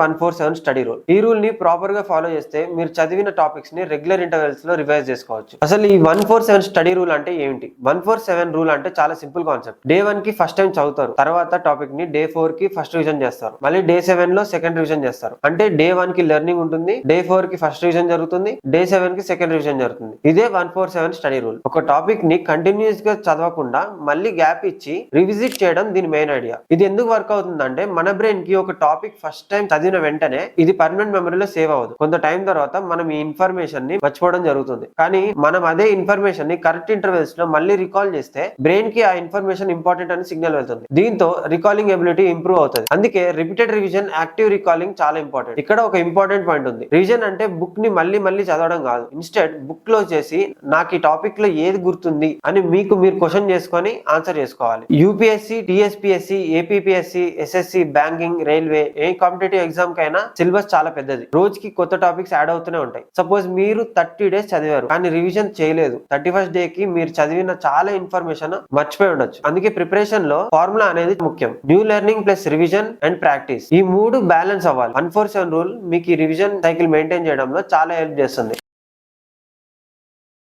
147 study rule. ఈ rule ని proper గా ఫాలో చేస్తే మీరు చదివిన టాపిక్స్ ని రెగ్యులర్ ఇంటర్వెల్స్ లో రివైజ్ చేసుకోవచ్చు. అసలు ఈ 147 స్టడీ రూల్ అంటే ఏంటి? 147 రూల్ అంటే చాలా సింపుల్ కాన్సెప్ట్. డే 1 కి ఫస్ట్ టైం చదువుతారు, తర్వాత టాపిక్ ని డే 4 కి ఫస్ట్ రివిజన్ చేస్తారు, మళ్ళీ డే 7 లో సెకండ్ రివిజన్ చేస్తారు. అంటే డే 1 కి లెర్నింగ్ ఉంటుంది, డే 4 కి ఫస్ట్ రివిజన్ జరుగుతుంది, డే 7 కి సెకండ్ రివిజన్ జరుగుతుంది. ఇదే 147 స్టడీ రూల్. ఒక టాపిక్ ని కంటిన్యూస్ గా చదవకుండా మళ్ళీ గ్యాప్ ఇచ్చి రివిజిట్ చేయడం దీని మెయిన్ ఐడియా. ఇది ఎందుకు వర్క్ అవుతుందంటే మన బ్రెయిన్ కి ఒక టాపిక్ ఫస్ట్ టైం చదివిన వెంటనే ఇది పర్మనెంట్ మెమరీలో సేవ్ అవ్వదు. కొంత టైం తర్వాత మనం ఈ ఇన్ఫర్మేషన్ ని మర్చిపోవడం జరుగుతుంది. కానీ మనం అదే ఇన్ఫర్మేషన్ ని కరెక్ట్ ఇంటర్వెల్స్ లో మళ్ళీ రికాల్ చేస్తే బ్రెయిన్ కి ఆ ఇన్ఫర్మేషన్ ఇంపార్టెంట్ అని సిగ్నల్ వెళ్తుంది. దీంతో రికాలింగ్ ఎబిలిటీ ఇంప్రూవ్ అవుతుంది. అందుకే రిపీటెడ్ రివిజన్, యాక్టివ్ రికాలింగ్ చాలా ఇంపార్టెంట్. ఇక్కడ ఒక ఇంపార్టెంట్ పాయింట్ ఉంది. రివిజన్ అంటే బుక్ ని మళ్ళీ చదవడం కాదు. ఇన్స్టెడ్ బుక్ క్లోజ్ చేసి నాకు ఈ టాపిక్ లో ఏది గుర్తుంది అని మీకు మీరు క్వశ్చన్ చేసుకొని ఆన్సర్ చేసుకోవాలి. UPSC, TSPSC, APPSC, SSC, banking, railway, ఏ కాంపిటేటివ్ ఎగ్జామ్ కైనా సిలబస్ చాలా పెద్దది. రోజుకి కొత్త టాపిక్స్ యాడ్ అవుతూనే ఉంటాయి. సపోజ్ మీరు 30 డేస్ చదివారు కానీ రివిజన్ చేయలేదు. 31st డే కి మీరు చదివిన చాలా ఇన్ఫర్మేషన్ మర్చిపోయి ఉండొచ్చు. అందుకే ప్రిపరేషన్ లో ఫార్ములా అనేది ముఖ్యం. New learning plus revision and practice, ఈ మూడు బ్యాలెన్స్ అవ్వాలి. 147 రూల్ మీకు ఈ రివిజన్ సైకిల్ మెయింటైన్ చేయడంలో చాలా హెల్ప్ చేస్తుంది.